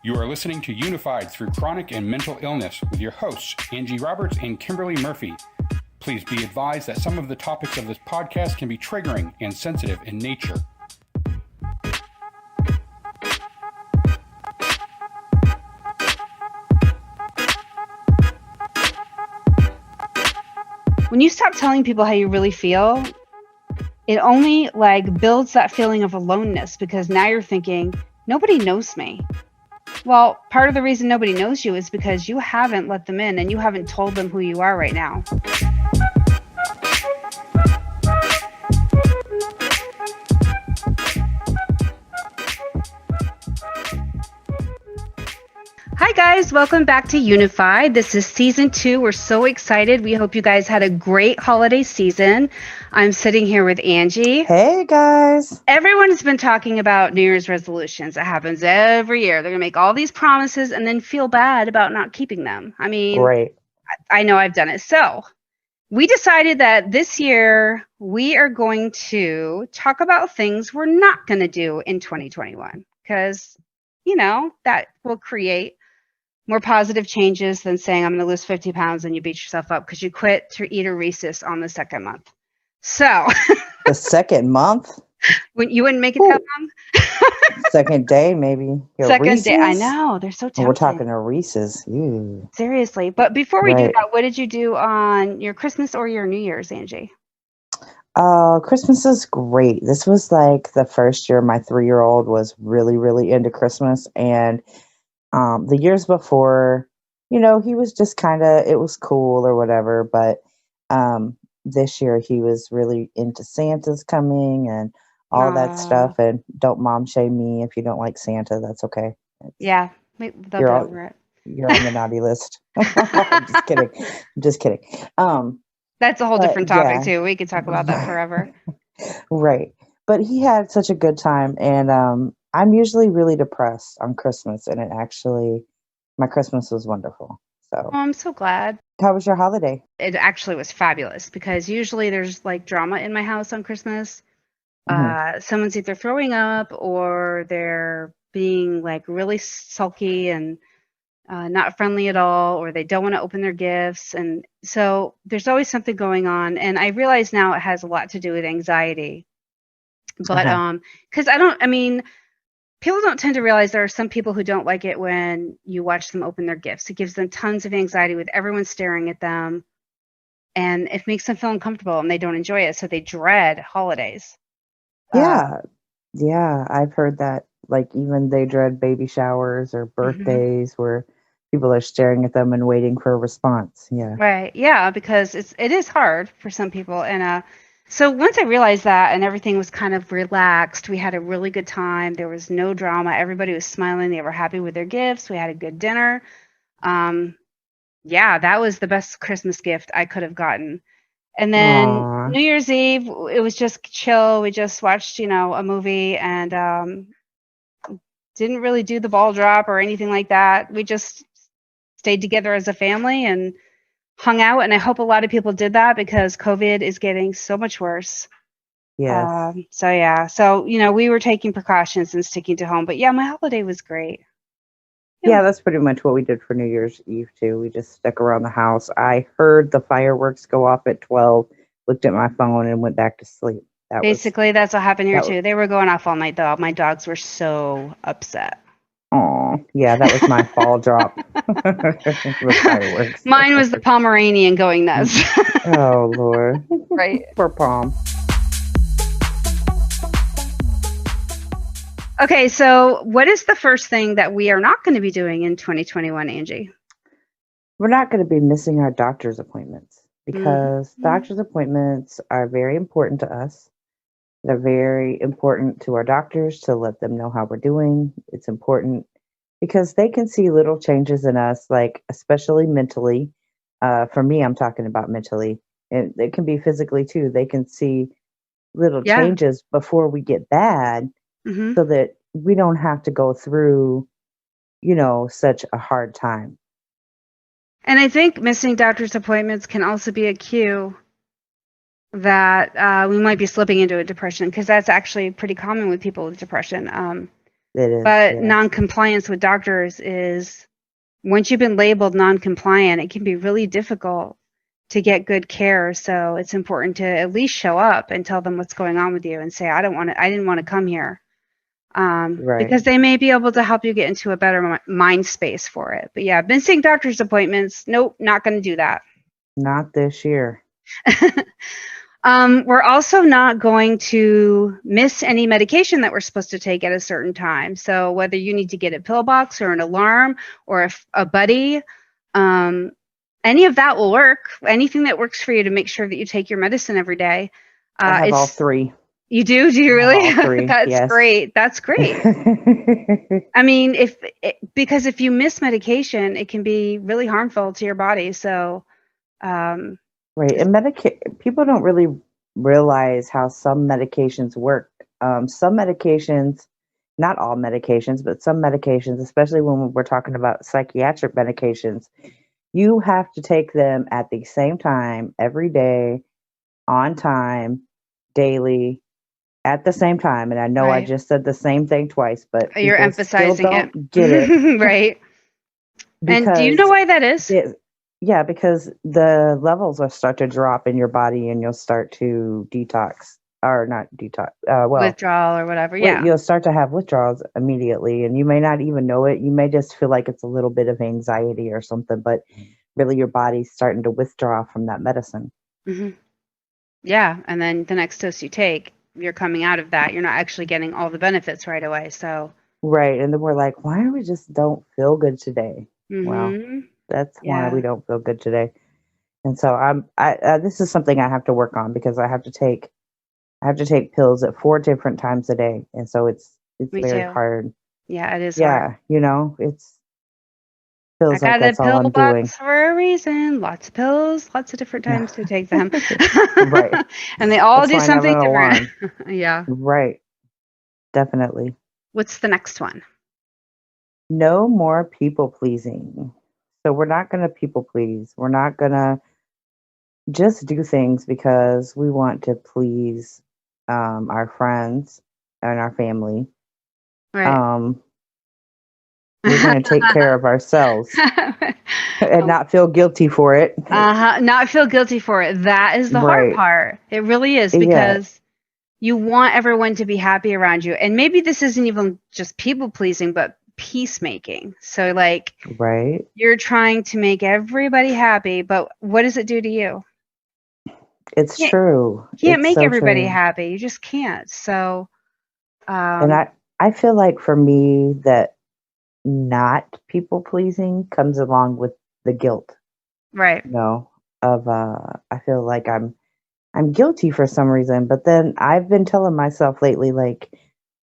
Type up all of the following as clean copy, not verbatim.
You are listening to Unified Through Chronic and Mental Illness with your hosts, Angie Roberts and Kimberly Murphy. Please be advised that some of the topics of this podcast can be triggering and sensitive in nature. When you stop telling people how you really feel, it only builds that feeling of aloneness, because now you're thinking, nobody knows me. Well, part of the reason nobody knows you is because you haven't let them in and you haven't told them who you are right now. Hi guys, welcome back to Unified. This is season 2. We're so excited. We hope you guys had a great holiday season. I'm sitting here with Angie. Hey guys. Everyone has been talking about New Year's resolutions. It happens every year. They're going to make all these promises and then feel bad about not keeping them. I mean, Right. I know I've done it. So we decided that this year we are going to talk about things we're not going to do in 2021 because, that will create more positive changes than saying I'm going to lose 50 pounds and you beat yourself up because you quit to eat a Reese's on the second month. So The second month? you wouldn't make it that long? Second day, maybe. Second day. I know. They're so tempting. We're talking to Reese's. Ew. Seriously. But before we do Right. that, what did you do on your Christmas or your New Year's, Angie? Christmas is great. This was like the first year my 3-year-old was really, really into Christmas. And the years before, he was just it was cool or whatever. But this year he was really into Santa's coming and all that stuff. And don't mom shame me if you don't like Santa. That's okay. Yeah, they'll get over it. You're on the naughty list. I'm just kidding. That's a whole different topic yeah. too. We could talk about that forever. Right. But he had such a good time. And I'm usually really depressed on Christmas. And my Christmas was wonderful. So I'm so glad. How was your holiday? It actually was fabulous because usually there's drama in my house on Christmas. Someone's either throwing up or they're being really sulky and not friendly at all, or they don't want to open their gifts. And so there's always something going on. And I realize now it has a lot to do with anxiety. But because people don't tend to realize there are some people who don't like it when you watch them open their gifts. It gives them tons of anxiety with everyone staring at them. And it makes them feel uncomfortable and they don't enjoy it. So they dread holidays. Yeah. I've heard that. Even they dread baby showers or birthdays where people are staring at them and waiting for a response. Yeah. Right. Yeah, because it is hard for some people. And so once I realized that and everything was kind of relaxed, we had a really good time. There was no drama. Everybody was smiling. They were happy with their gifts. We had a good dinner. That was the best Christmas gift I could have gotten. And then Aww. New Year's Eve, it was just chill. We just watched, a movie and didn't really do the ball drop or anything like that. We just stayed together as a family and hung out. And I hope a lot of people did that because COVID is getting so much worse. Yes. So we were taking precautions and sticking to home. But yeah, my holiday was great. Yeah, that's pretty much what we did for New Year's Eve too. We just stuck around the house. I heard the fireworks go off at 12, looked at my phone and went back to sleep. That's what happened here too. They were going off all night though. My dogs were so upset. Oh, yeah, that was my fall drop. The fireworks. Mine was the Pomeranian going nuts. Oh, Lord. Right. Poor Pom. Okay, so what is the first thing that we are not going to be doing in 2021, Angie? We're not going to be missing our doctor's appointments because doctor's appointments are very important to us. They're very important to our doctors to let them know how we're doing. It's important because they can see little changes in us, especially mentally. For me, I'm talking about mentally. And it can be physically too. They can see little changes before we get bad so that we don't have to go through, such a hard time. And I think missing doctor's appointments can also be a cue that we might be slipping into a depression, because that's actually pretty common with people with depression. It is. But Yeah. non-compliance with doctors is, once you've been labeled non-compliant, it can be really difficult to get good care. So it's important to at least show up and tell them what's going on with you and say, I didn't want to come here. Right. Because they may be able to help you get into a better mind space for it. But yeah, missing doctor's appointments. Nope, not going to do that. Not this year. We're also not going to miss any medication that we're supposed to take at a certain time. So whether you need to get a pill box or an alarm or a buddy, any of that will work. Anything that works for you to make sure that you take your medicine every day. I have all three. You do? Do you really? All three. That's yes. great. That's great. I mean, because if you miss medication, it can be really harmful to your body. So, right. And people don't really realize how some medications work. Some medications, not all medications, but some medications, especially when we're talking about psychiatric medications, you have to take them at the same time every day, on time, daily, at the same time. And I know I just said the same thing twice, but you're emphasizing still don't get it. Right. And do you know why that is? Yeah, because the levels will start to drop in your body and you'll start to detox or not detox. Withdrawal or whatever. Yeah. You'll start to have withdrawals immediately and you may not even know it. You may just feel like it's a little bit of anxiety or something, but really your body's starting to withdraw from that medicine. Mm-hmm. Yeah. And then the next dose you take, you're coming out of that. You're not actually getting all the benefits right away. So. Right. And then we're like, why do we just don't feel good today? Mm-hmm. Well, that's why we don't feel good today. And so this is something I have to work on because I have to take pills at 4 different times a day. And so it's very hard. Yeah, it is hard. It's feels I got like that's a pill all I'm box doing. for a reason. Lots of pills, lots of different times to take them. Right. And they all that's do something different. Yeah. Right. Definitely. What's the next one? No more people pleasing. So we're not going to people please. We're not going to just do things because we want to please our friends and our family. Right. We're going to take care of ourselves and not feel guilty for it. Not feel guilty for it. That is the hard part. It really is because you want everyone to be happy around you. And maybe this isn't even just people pleasing, but peacemaking. So like, you're trying to make everybody happy, but what does it do to you? It's true. You can't make everybody happy. You just can't. So, and I feel like for me that not people pleasing comes along with the guilt. Right. I feel like I'm guilty for some reason, but then I've been telling myself lately, like,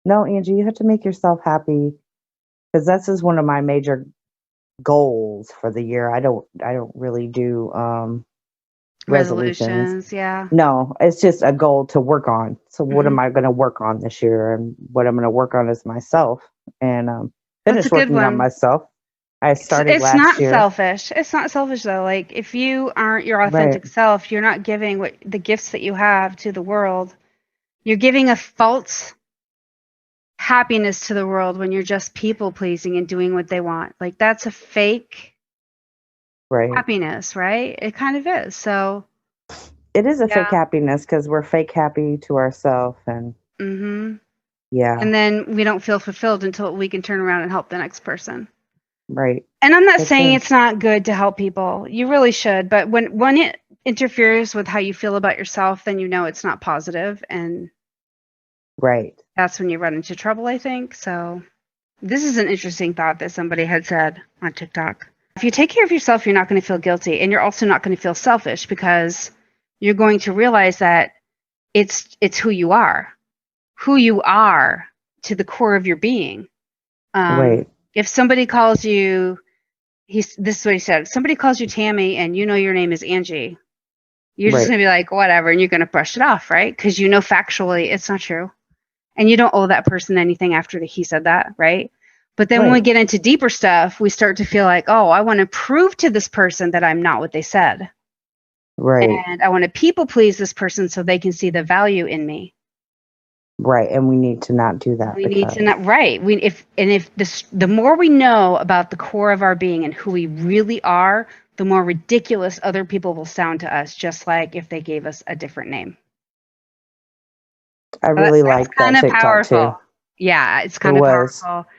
no, Angie, you have to make yourself happy because this is one of my major goals for the year. I don't really do resolutions. Yeah. No, it's just a goal to work on. So what am I going to work on this year? And what I'm going to work on is myself and finish working on myself. I started last year. It's not selfish though. Like if you aren't your authentic self, you're not giving the gifts that you have to the world. You're giving a false happiness to the world when you're just people pleasing and doing what they want. Like that's a fake happiness, right? It kind of is. So it is a fake happiness because we're fake happy to ourselves and and then we don't feel fulfilled until we can turn around and help the next person. Right. And I'm not saying it's not good to help people. You really should. But when it interferes with how you feel about yourself, then you know it's not positive. And that's when you run into trouble, I think. So this is an interesting thought that somebody had said on TikTok. If you take care of yourself, you're not going to feel guilty. And you're also not going to feel selfish because you're going to realize that it's who you are to the core of your being. If somebody calls you, this is what he said, if somebody calls you Tammy and you know your name is Angie, you're just going to be like, whatever, and you're going to brush it off, right? Because you know factually it's not true. And you don't owe that person anything after he said that, right? But then when we get into deeper stuff, we start to feel like, oh, I want to prove to this person that I'm not what they said. Right. And I want to people please this person so they can see the value in me. Right. And we need to not do that We need to because not, right. The more we know about the core of our being and who we really are, the more ridiculous other people will sound to us, just like if they gave us a different name. I really That's like kind that of TikTok too. powerful. Yeah, it's It kind of was. powerful.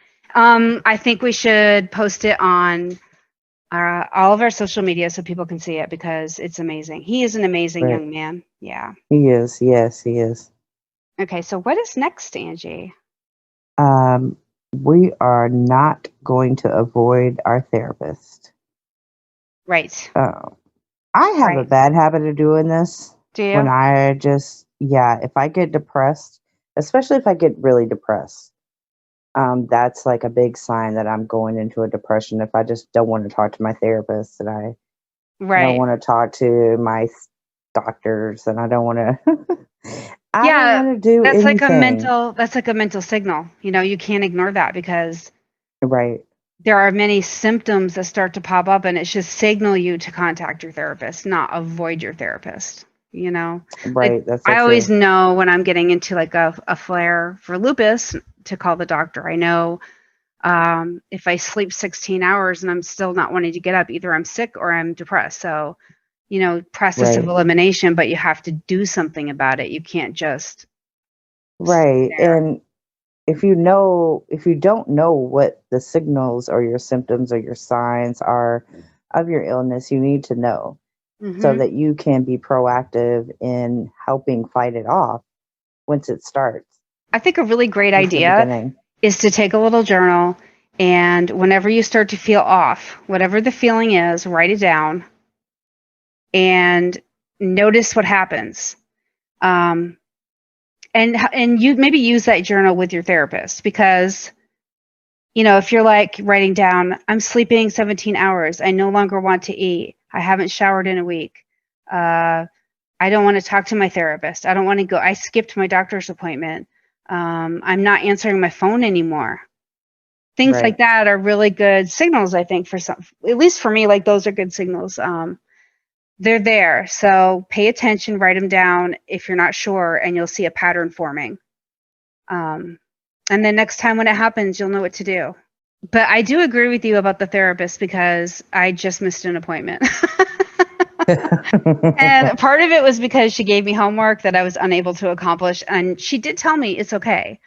I think we should post it on all of our social media so people can see it because it's amazing. He is an amazing Right. young man. Yeah. He is. Yes, he is. Okay, so what is next, Angie? We are not going to avoid our therapist. Right. I have a Right. bad habit of doing this Do you? when I just, yeah, if I get depressed, especially if I get really depressed, that's like a big sign that I'm going into a depression. If I just don't want to talk to my therapist and I don't Right. want to talk to my doctors and I don't want to, I don't Yeah, want to do anything. that's like a mental signal. You know, you can't ignore that because Right. there are many symptoms that start to pop up and it should signal you to contact your therapist, not avoid your therapist. You know, like Right. That's so I always true. know when I'm getting into like a flare for lupus to call the doctor. I know if I sleep 16 hours and I'm still not wanting to get up, either I'm sick or I'm depressed. So, you know, process of Right. elimination, but you have to do something about it. You can't just sit Right. there. And if you don't know what the signals or your symptoms or your signs are of your illness, you need to know so Hmm. that you can be proactive in helping fight it off once it starts, I think a really great since the idea beginning. is to take a little journal and whenever you start to feel off, whatever the feeling is, write it down and notice what happens. Um, and you maybe use that journal with your therapist because you know if you're like writing down, I'm sleeping 17 hours, I no longer want to eat, I haven't showered in a week, uh, I don't want to talk to my therapist, I don't want to go, I skipped my doctor's appointment, I'm not answering my phone anymore. Things like Right. that are really good signals, I think, for some, at least for me, like those are good signals. They're there. So pay attention, write them down if you're not sure, and you'll see a pattern forming. Um, and then next time when it happens, you'll know what to do. But I do agree with you about the therapist because I just missed an appointment. And part of it was because she gave me homework that I was unable to accomplish. And she did tell me it's okay.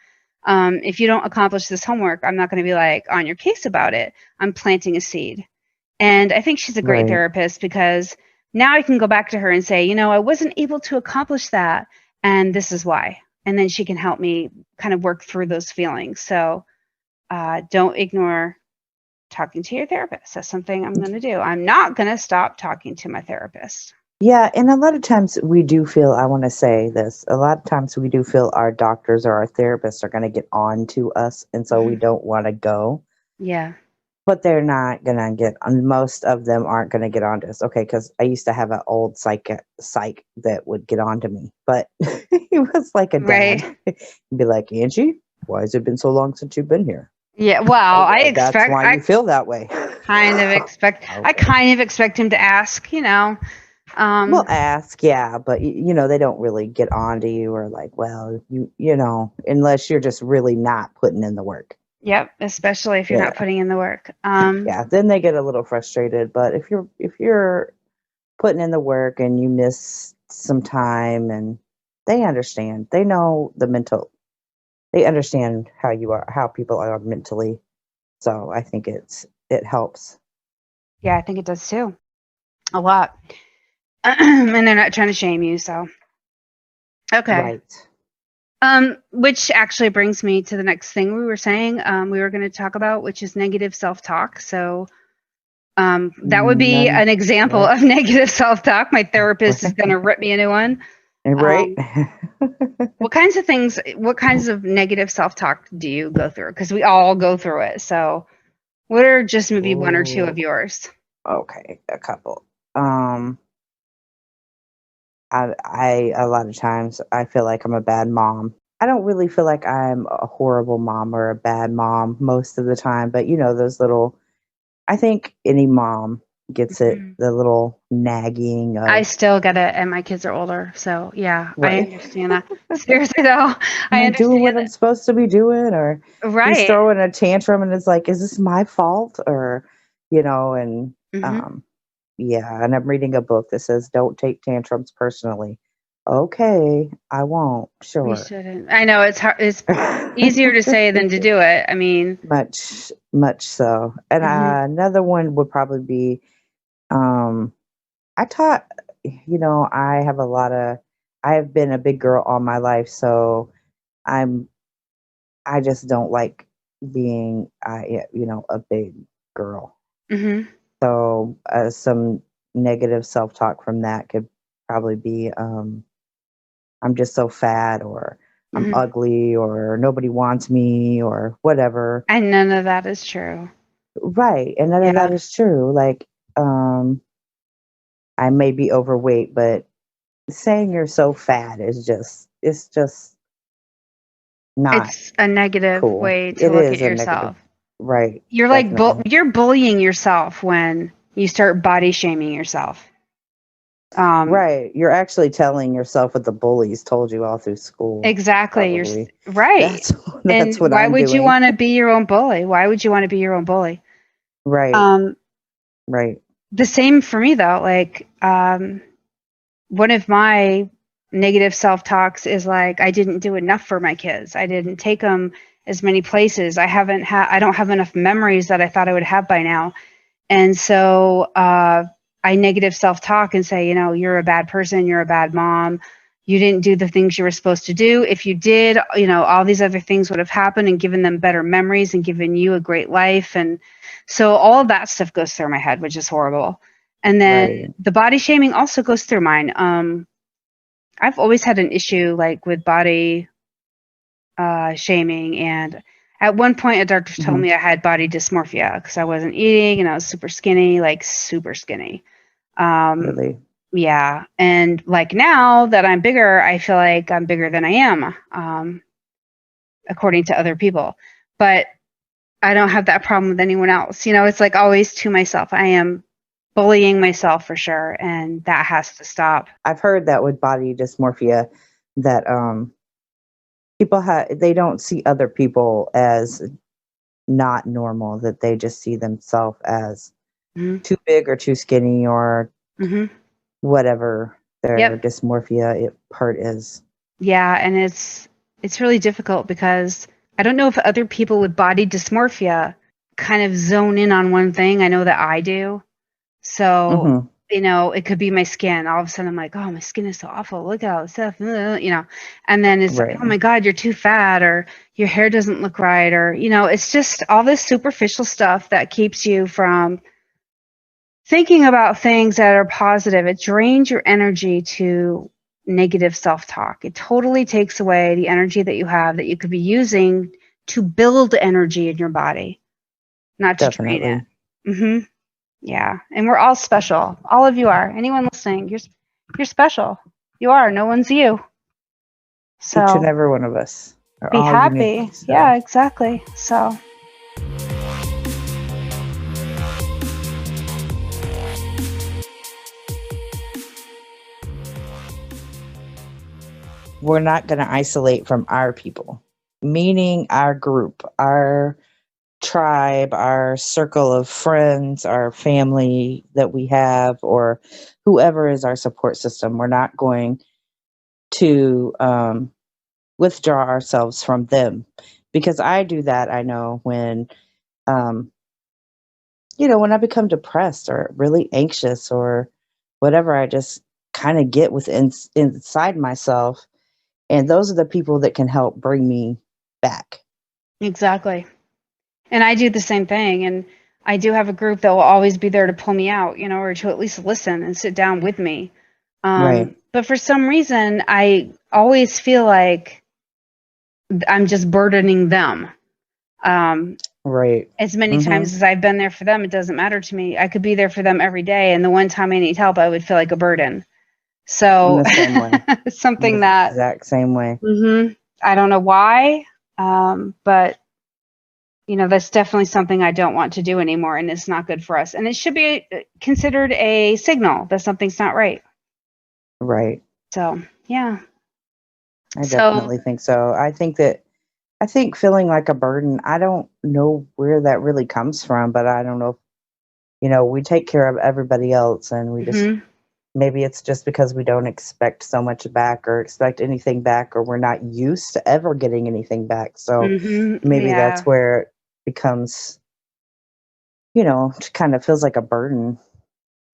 If you don't accomplish this homework, I'm not going to be like on your case about it. I'm planting a seed. And I think she's a great Right. therapist because now I can go back to her and say, you know, I wasn't able to accomplish that. And this is why. And then she can help me kind of work through those feelings. So don't ignore talking to your therapist. That's something I'm going to do. I'm not going to stop talking to my therapist. Yeah, and a lot of times we do feel, I want to say this, a lot of times we do feel our doctors or our therapists are going to get on to us, and so we Hmm. don't want to go. Yeah. But they're not gonna get on. Most of them aren't gonna get onto us. Okay, because I used to have an old psych that would get onto me, but he was like a Right. dad. He'd be like, Angie, why has it been so long since you've been here? Yeah. Well, Oh, that's why you feel that way. I Okay. kind of expect him to ask, you know. We'll Um, ask, yeah, but they don't really get onto you or like, well, unless you're just really not putting in the work. yep. Especially if you're not Yeah, putting in the work. yeah. Then they get a little frustrated. But if you're putting in the work and you miss some time and they understand. They know they understand how people are mentally. So I think it helps. Yeah, I think it does too. A lot. And they're not trying to shame you, so okay. Right. Which actually brings me to the next thing we were saying. We were going to talk about, which is negative self-talk. So that would be None an example right. of negative self-talk. My therapist is Right. going to rip me a new one. Right. Um, what kinds of negative self-talk do you go through? Because we all go through it. So what are just maybe one or two of Oh, yours? okay. A couple. Um I a lot of times I feel like I'm a bad mom. I don't really feel like I'm a horrible mom or a bad mom most of the time, but those little I think any mom gets it, the little nagging I of, still get it, and my kids are older. So, yeah, I right. understand that. Seriously, though, Am I I doing what understand I'm supposed to be doing? Or it. he's Right. throwing a tantrum and it's like, is this my fault? Or, and Hmm. yeah. And I'm reading a book that says, don't take tantrums personally. Okay, I won't. We Sure. shouldn't. I know it's hard. It's easier to say than to do it. I mean, Much so. And hmm another one would probably be, um, I taught, I have I have been a big girl all my life. So I'm, I just don't like being, a big girl. hmm So some negative self talk from that could probably be, I'm just so fat, or I'm hmm ugly, or nobody wants me, or whatever. and none of that is true. Right. And none of Yeah. that is true. Like, I may be overweight, but saying you're so fat it's just not It's a negative cool. way to It look at is a negative. yourself. Right. You're like Definitely. you're bullying yourself when you start body shaming yourself. Right. You're actually telling yourself what the bullies told you all through school. Exactly. Probably. Right. That's And what why I'm would you doing. want to be your own bully? Why would you want to be your own bully? Right. Um, Right. the same for me though. Like, one of my negative self-talks is like, I didn't do enough for my kids. I didn't take them as many places. I don't have enough memories that I thought I would have by now. And so, I negative self-talk and say, you're a bad person. You're a bad mom. You didn't do the things you were supposed to do. If you did, all these other things would have happened and given them better memories and given you a great life. And so all of that stuff goes through my head, which is horrible. And then Right. the body shaming also goes through mine. I've always had an issue like with body shaming, and at one point a doctor told Hmm. me I had body dysmorphia because I wasn't eating and I was super skinny, like super skinny. Um, Really. yeah, and like now that I'm bigger, I feel like I'm bigger than I am, according to other people. But I don't have that problem with anyone else. It's like always to myself. I am bullying myself for sure, and that has to stop. I've heard that with body dysmorphia, that they don't see other people as not normal, that they just see themselves as Hmm. too big or too skinny, or Hmm. whatever their Yep. dysmorphia part is. Yeah, and it's really difficult because I don't know if other people with body dysmorphia kind of zone in on one thing. I know that I do. So, Hmm. it could be my skin. All of a sudden I'm like, oh, my skin is so awful. Look at all this stuff, and then it's like, Right. oh my God, you're too fat, or your hair doesn't look right, or, it's just all this superficial stuff that keeps you from thinking about things that are positive. It drains your energy to negative self-talk. It totally takes away the energy that you have that you could be using to build energy in your body, not to drain it. Definitely. Yeah, and we're all special. All of you are. Anyone listening, you're special. You are. No one's you. Each and So every one of us are be all unique. happy. So Yeah, exactly. So we're not going to isolate from our people, meaning our group, our tribe, our circle of friends, our family that we have, or whoever is our support system. We're not going to withdraw ourselves from them, because I do that. I know um, when I become depressed or really anxious or whatever, I just kind of get inside myself. And those are the people that can help bring me back. exactly. And I do the same thing. And I do have a group that will always be there to pull me out, or to at least listen and sit down with me. Right. But for some reason, I always feel like I'm just burdening them. Right. As many Mm-hmm. times as I've been there for them, it doesn't matter to me. I could be there for them every day. And the one time I need help, I would feel like a burden. In So the same way. it's In something the that exact same way. I don't know why, but that's definitely something I don't want to do anymore, and it's not good for us. And it should be considered a signal that something's not right. Right. So, yeah. I So, definitely think so. I think feeling like a burden, I don't know where that really comes from, but I don't know if, we take care of everybody else and we just, mhm, maybe it's just because we don't expect so much back or expect anything back, or we're not used to ever getting anything back. So maybe yeah. that's where it becomes, kind of feels like a burden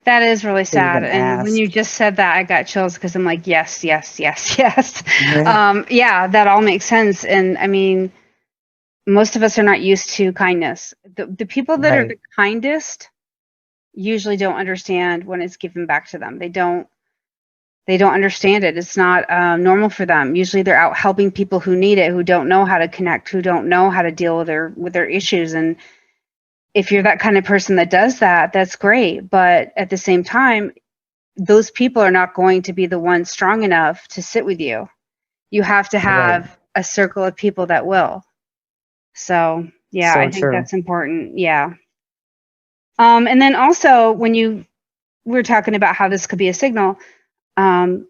That is really to sad. even And when you ask. just said that, I got chills because I'm like, yes, yes, yes, yes. Yeah. Yeah, that all makes sense. And I mean, most of us are not used to kindness. The people that are Right. the kindest usually don't understand when it's given back to them. They don't understand it. It's not normal for them. Usually they're out helping people who need it, who don't know how to connect, who don't know how to deal with their issues. And if you're that kind of person that does that, that's great. But at the same time, those people are not going to be the ones strong enough to sit with you. You have to Right. have a circle of people that will. So, yeah, I So think true. that's important. Yeah. And then also when we're talking about how this could be a signal, um,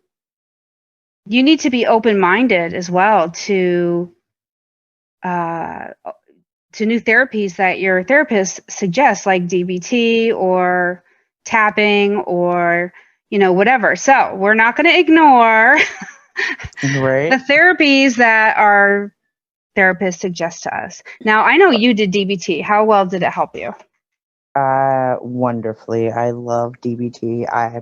you need to be open-minded as well uh, to new therapies that your therapist suggests, like DBT or tapping or whatever. So we're not going to ignore the Right. therapies that our therapist suggests to us. Now, I know you did DBT. How well did it help you? Wonderfully. I love DBT. I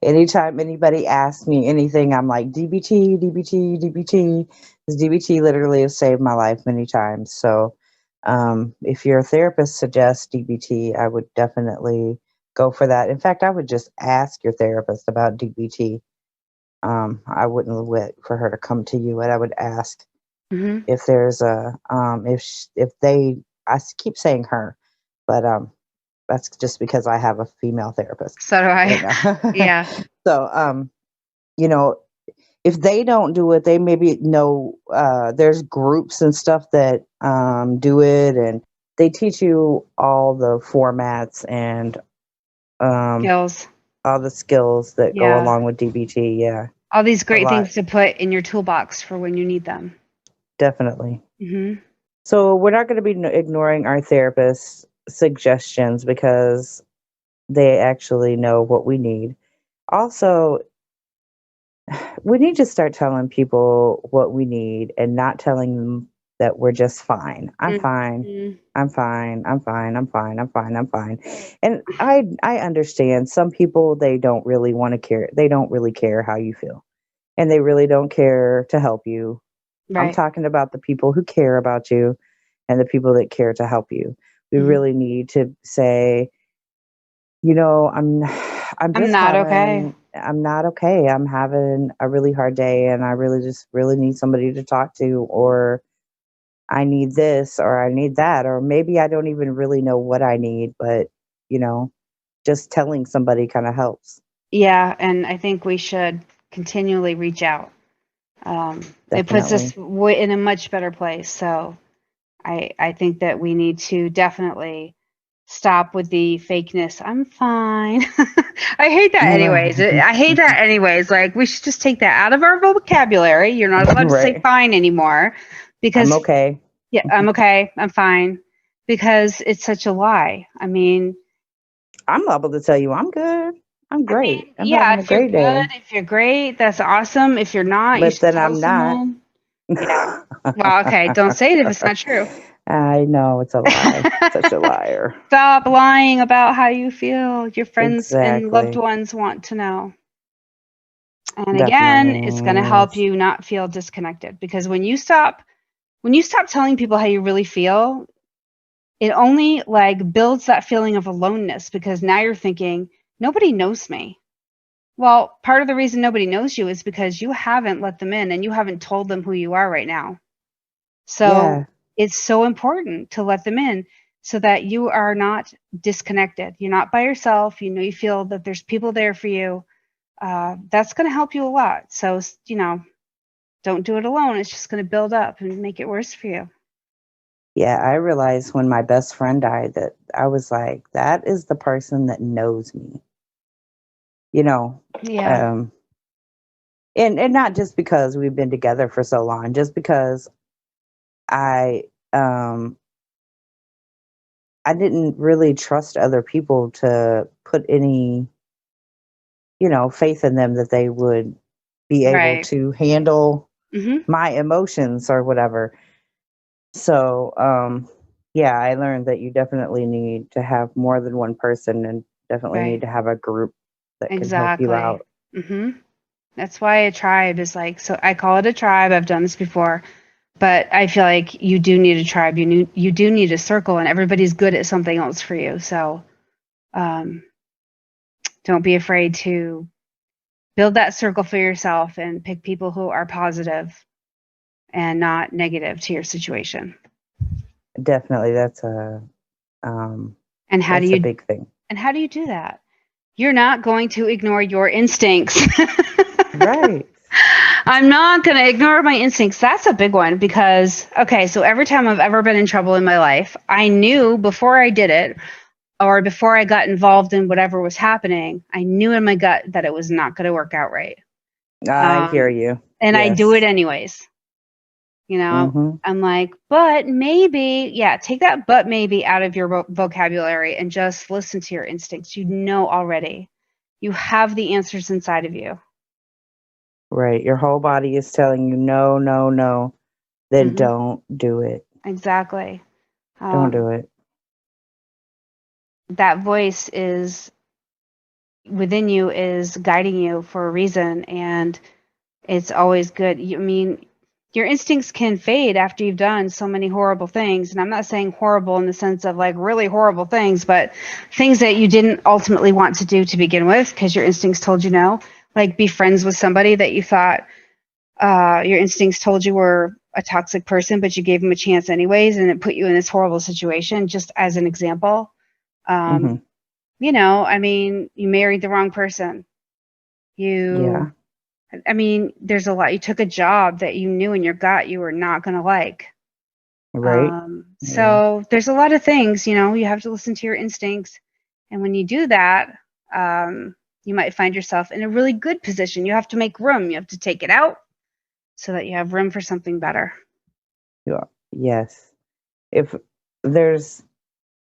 anytime anybody asks me anything, I'm like DBT, DBT, DBT. Because DBT literally has saved my life many times. So, if your therapist suggests DBT, I would definitely go for that. In fact, I would just ask your therapist about DBT. I wouldn't wait for her to come to you, and I would ask Hmm. if there's a if they. Keep saying her, but that's just because I have a female therapist. So do But I. no. Yeah. So, you know, if they don't do it, they maybe know there's groups and stuff that do it, and they teach you all the formats and um, Skills. all the skills that go Yeah. along with DBT. Yeah, All these a great lot, things to put in your toolbox for when you need them. definitely. Hmm. So we're not going to be ignoring our therapist's suggestions because they actually know what we need. Also, we need to start telling people what we need and not telling them that we're just fine. I'm fine. Hmm. I'm fine. I'm fine. I'm fine. I'm fine. I'm fine. And I understand some people, they don't really want to care. They don't really care how you feel. And they really don't care to help you. I'm Right. talking about the people who care about you and the people that care to help you. We Hmm. really need to say, I'm I'm just not okay. I'm not okay. I'm having a really hard day and I really just really need somebody to talk to, or I need this or I need that, or maybe I don't even really know what I need, but you know, just telling somebody kind of helps. Yeah, and I think we should continually reach out. It puts us Definitely. in a much better place. So I think that we need to definitely stop with the fakeness. I'm fine. I hate that anyways. I hate that anyways. Like we should just take that out of our vocabulary. You're not allowed to say Right. fine anymore I'm because okay. yeah, I'm okay. I'm fine because it's such a lie. I'm able to tell you I'm good. I'm great. I'm Yeah, having a if you're great good, day. if you're great, that's awesome. If you're not, you But should then tell I'm not. someone. Yeah. Well, okay, don't say it if it's not true. I know it's a lie. Such a liar. Stop lying about how you feel. Your friends and loved Exactly. ones want to know. And again, Definitely. it's going to help you not feel disconnected because when you stop telling people how you really feel, it only like builds that feeling of aloneness because now you're thinking nobody knows me. Well, part of the reason nobody knows you is because you haven't let them in and you haven't told them who you are right now. So Yeah, it's so important to let them in so that you are not disconnected. You're not by yourself. You feel that there's people there for you. That's going to help you a lot. So, don't do it alone. It's just going to build up and make it worse for you. Yeah, I realized when my best friend died that I was like, that is the person that knows me, you know. Yeah. Um, and not just because we've been together for so long, just because I um I didn't really trust other people to put any, faith in them that they would be able Right. to handle Mhm. my emotions or whatever. So, yeah, I learned that you definitely need to have more than one person and definitely need Right. to have a group that can help you Exactly. out. Mhm. That's why a tribe is like, so I call it a tribe. I've done this before, but I feel like you do need a tribe. You do need a circle, and everybody's good at something else for you. So, um, don't be afraid to build that circle for yourself and pick people who are positive and not negative to your situation. Definitely, um, And how do that's a you big thing. do that? You're not going to ignore your instincts. Right. I'm not going to ignore my instincts. That's a big one because, okay, so every time I've ever been in trouble in my life, I knew before I did it or before I got involved in whatever was happening, I knew in my gut that it was not going to work out right. I hear Um, you. and I do it Yes. anyways. You know, Mm-hmm. I'm like, but maybe, yeah, take that but maybe out of your vocabulary and just listen to your instincts. You know already. You have the answers inside of you. Right. Your whole body is telling you no, no, no. Then Hmm. don't do it. Exactly. Don't do Um, it. that voice is within you is guiding you for a reason, and it's always good. I mean, your instincts can fade after you've done so many horrible things. And I'm not saying horrible in the sense of like really horrible things, but things that you didn't ultimately want to do to begin with because your instincts told you no. Like be friends with somebody that you thought your instincts told you were a toxic person, but you gave them a chance anyways, and it put you in this horrible situation, just as an example. Mm-hmm. Um, I mean, you married the wrong person. You Yeah. I mean, there's a lot. You took a job that you knew in your gut you were not going to like. Right. Yeah. So there's a lot of things, you have to listen to your instincts. And when you do that, you might find yourself in a really good position. You have to make room. You have to take it out so that you have room for something better. Yeah. Yes. If there's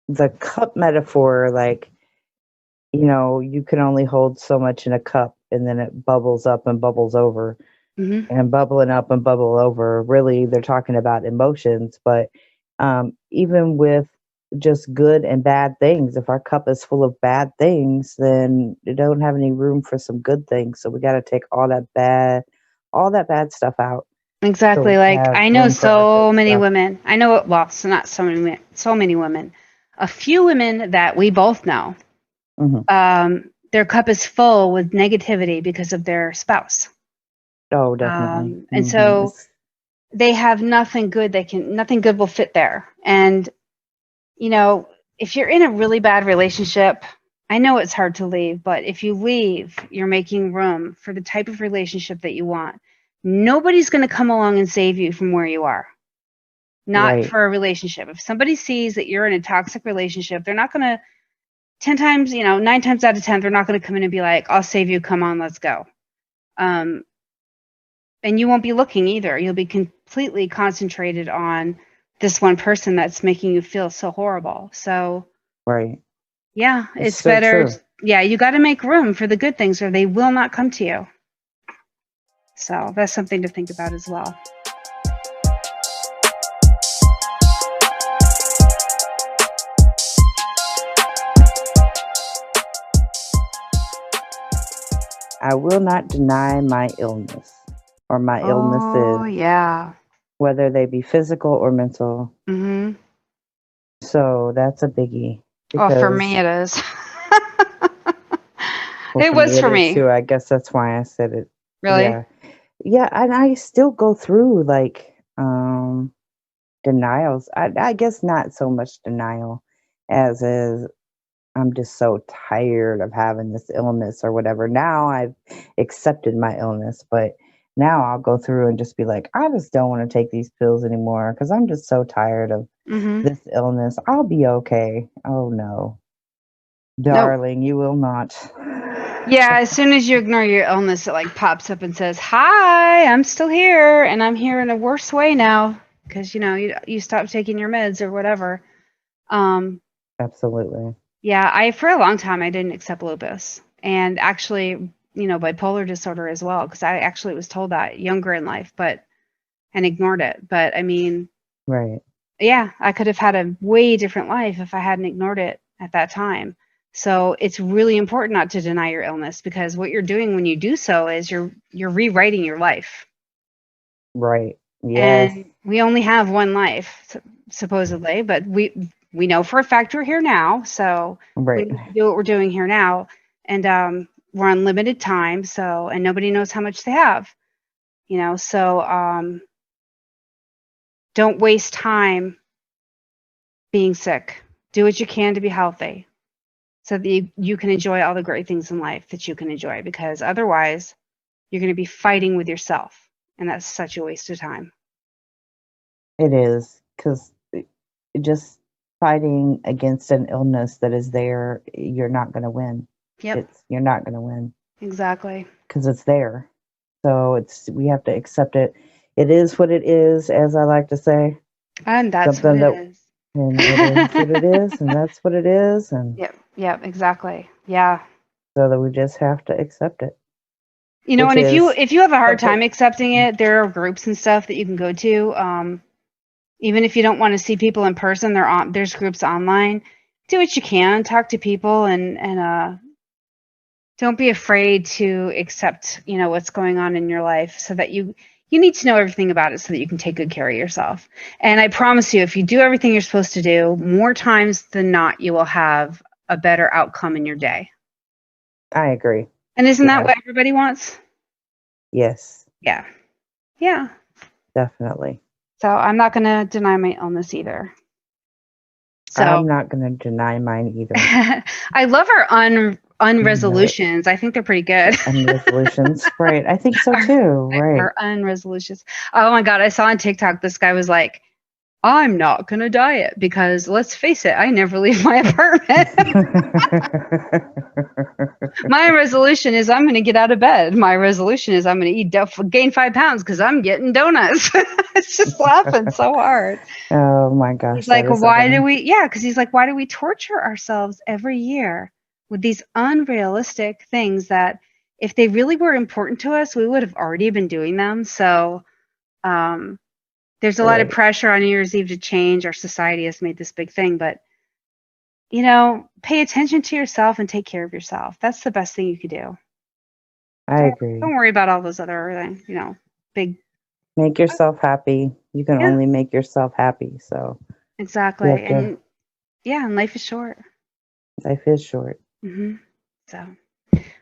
the cup metaphor, like, you can only hold so much in a cup and then it bubbles up and bubbles over Hmm. and bubbling up and bubble over. Really, they're talking about emotions, but even with just good and bad things, if our cup is full of bad things, then you don't have any room for some good things. So we got to take all that bad stuff out so we Exactly. can Like have I know room for our so good many stuff. women. I know, well, so not so many women. A few women that we both know. Hmm. Their cup is full with negativity because of their spouse. Oh, definitely. And Hmm. so they have nothing good will fit there. And, you know, if you're in a really bad relationship, I know it's hard to leave, but if you leave, you're making room for the type of relationship that you want. Nobody's going to come along and save you from where you are. Not Right. for a relationship. If somebody sees that you're in a toxic relationship, they're not going to 10 times, 9 times out of 10, they're not going to come in and be like, I'll save you. Come on, let's go. Um, and you won't be looking either. You'll be completely concentrated on this one person that's making you feel so horrible. So, Right. yeah, It's it's so better. true. Yeah, you got to make room for the good things or they will not come to you. So, that's something to think about as well. I will not deny my illness or my Oh, illnesses, yeah. whether they be physical or mental. Mhm. So that's a biggie Oh, for me because, it is. well, It for me was it for is me. too. I guess that's why I said it. Really? Yeah. Yeah. And I still go through like denials. I guess not so much denial as is I'm just so tired of having this illness or whatever. Now I've accepted my illness, but now I'll go through and just be like, I just don't want to take these pills anymore because I'm just so tired of Mm-hmm. this illness. I'll be okay. Oh no, Nope. darling, you will not. Yeah, as soon as you ignore your illness, it like pops up and says, "Hi, I'm still here, and I'm here in a worse way now because you stopped taking your meds or whatever." Um, Absolutely. yeah, I for a long time I didn't accept lupus, and actually, bipolar disorder as well, because I actually was told that younger in life, and ignored it. But I mean, Right. yeah, I could have had a way different life if I hadn't ignored it at that time. So it's really important not to deny your illness, because what you're doing when you do so is you're rewriting your life. Right. Yes. And we only have one life, supposedly, but we know for a fact we're here now, so we Right. need to do what we're doing here now. And we're on limited time, and nobody knows how much they have, so don't waste time being sick. Do what you can to be healthy, so that you can enjoy all the great things in life that you can enjoy, because otherwise you're going to be fighting with yourself, and that's such a waste of time. It is, because just fighting against an illness that is there, you're not going to win. Yep, You're not going to win exactly. because it's there. So we have to accept it. It is what it is, as I like to say. And that's what Something it that, is. and it is what it is, and that's what it is, and Yep, exactly. Yeah. so that we just have to accept it, And which if you is have a hard something. time accepting it, there are groups and stuff that you can go to. Even if you don't want to see people in person, there's groups online. Do what you can, talk to people, and don't be afraid to accept, what's going on in your life, so that you need to know everything about it so that you can take good care of yourself. And I promise you, if you do everything you're supposed to do, more times than not, you will have a better outcome in your day. I agree. And isn't that Yeah. what everybody wants? Yes, Yeah. Yeah. definitely. So I'm not going to deny my illness either. So I'm not going to deny mine either. I love our No. unresolutions. I think they're pretty good. Resolutions, right? I think so too. Right. Our unresolutions. Oh my God. I saw on TikTok, this guy was like, I'm not going to diet because, let's face it, I never leave my apartment. My resolution is I'm going to get out of bed. My resolution is I'm going to gain 5 pounds because I'm getting donuts. It's just laughing so hard. Oh my gosh. He's like, that is why so do we, yeah, because he's like, why do we torture ourselves every year with these unrealistic things that if they really were important to us, we would have already been doing them. So there's a lot of Right. pressure on New Year's Eve to change. Our society has made this big thing, but pay attention to yourself and take care of yourself. That's the best thing you could do. I agree. Don't worry about all those other, big. Make yourself happy. You can Yeah. only make yourself happy. So Exactly. you have to- And yeah, and life is short. life is short. Mm-hmm. So,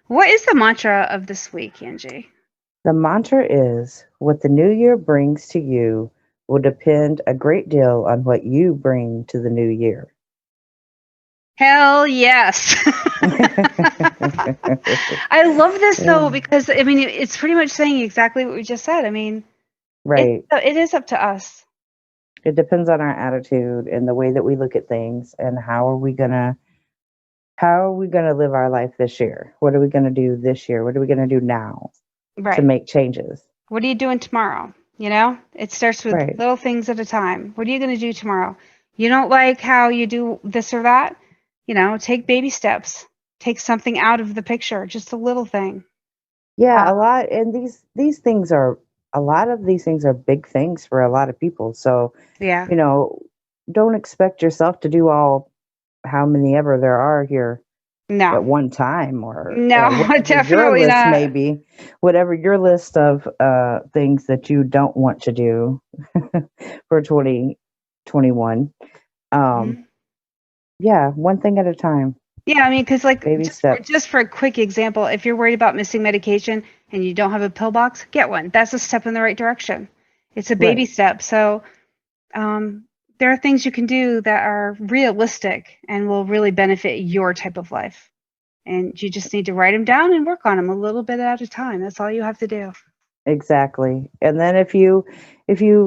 what is the mantra of this week, Angie? The mantra is, what the new year brings to you will depend a great deal on what you bring to the new year. Hell yes. I love this though, because I mean, it's pretty much saying exactly what we just said. I mean, Right. it is up to us. It depends on our attitude and the way that we look at things, and how are we gonna live our life this year? What are we gonna do this year? What are we gonna do now Right. to make changes? What are you doing tomorrow? It starts with Right. little things at a time. What are you going to do tomorrow? You don't like how you do this or that? Take baby steps. Take something out of the picture, just a little thing. Yeah, a lot, and these things are a lot of these things are big things for a lot of people. So, Yeah. don't expect yourself to do all how many ever there are here No. at one time, or No, whatever definitely your list not. may be, whatever your list of things that you don't want to do for 2021. Mhm. Yeah, one thing at a time. Yeah, I mean, because Baby steps. just for a quick example, if you're worried about missing medication and you don't have a pill box, get one. That's a step in the right direction. It's a baby Right. step. So there are things you can do that are realistic and will really benefit your type of life. And you just need to write them down and work on them a little bit at a time. That's all you have to do. Exactly. And then if you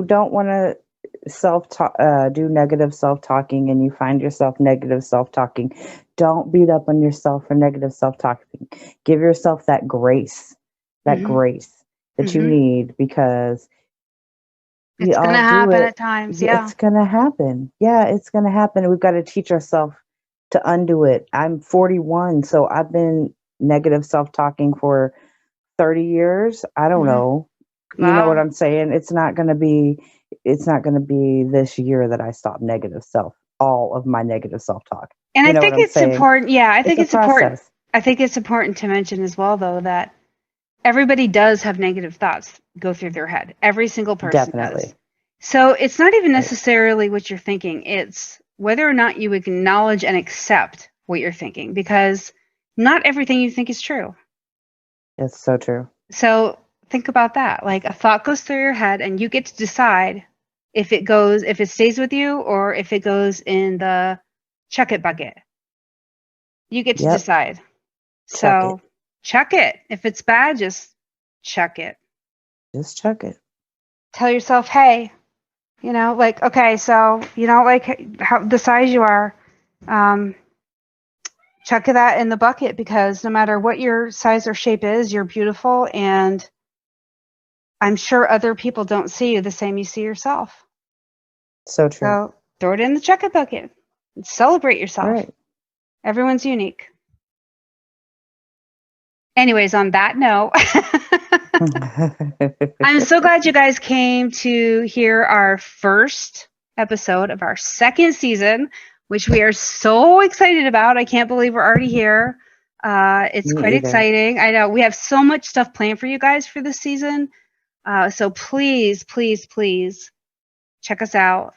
don't want to do negative self-talking and you find yourself negative self-talking, don't beat up on yourself for negative self-talking. Give yourself that grace that you need, because it's going to happen at times. Yeah. It's going to happen. Yeah, it's going to happen. We've got to teach ourselves to undo it. I'm 41, so I've been negative self-talking for 30 years. I don't know. Wow. You know what I'm saying? It's not going to be this year that I stop all of my negative self-talk. And you I think it's important. Yeah, I think it's important. Process. I think it's important to mention as well, though, that everybody does have negative thoughts go through their head. Every single person does. So it's not even necessarily what you're thinking. It's whether or not you acknowledge and accept what you're thinking, because not everything you think is true. It's so true. So think about that. Like, a thought goes through your head and you get to decide if it stays with you or if it goes in the chuck it bucket. You get to decide. Chuck it. If it's bad, just chuck it. Just chuck it. Tell yourself, hey, like, okay, so you don't like how the size you are, chuck that in the bucket, because no matter what your size or shape is, you're beautiful, and I'm sure other people don't see you the same you see yourself. So true. So throw it in the chuck it bucket and celebrate yourself. Right. Everyone's unique. Anyways, on that note, I'm so glad you guys came to hear our first episode of our second season, which we are so excited about. I can't believe we're already here. It's quite exciting. I know we have so much stuff planned for you guys for this season. So please, please, please check us out.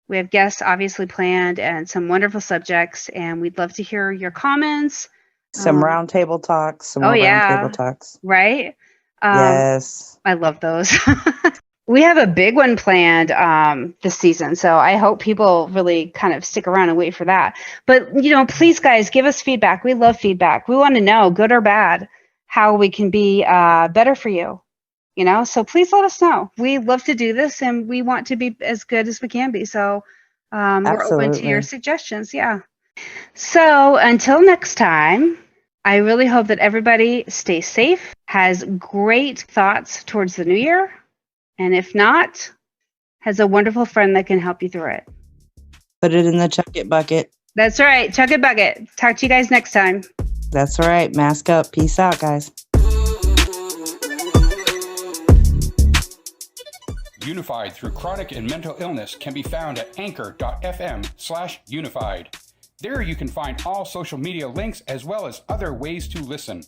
We have guests obviously planned and some wonderful subjects, and we'd love to hear your comments. Some roundtable talks. Roundtable talks. Right? Yes. I love those. We have a big one planned this season, so I hope people really kind of stick around and wait for that. But, please, guys, give us feedback. We love feedback. We want to know, good or bad, how we can be better for you. So please let us know. We love to do this, and we want to be as good as we can be. So we're open to your suggestions. Yeah. So until next time, I really hope that everybody stays safe, has great thoughts towards the new year, and if not, has a wonderful friend that can help you through it. Put it in the chuck it bucket. That's right. Chuck it bucket. Talk to you guys next time. That's right. Mask up. Peace out, guys. Unified Through Chronic and Mental Illness can be found at anchor.fm/unified. There you can find all social media links as well as other ways to listen.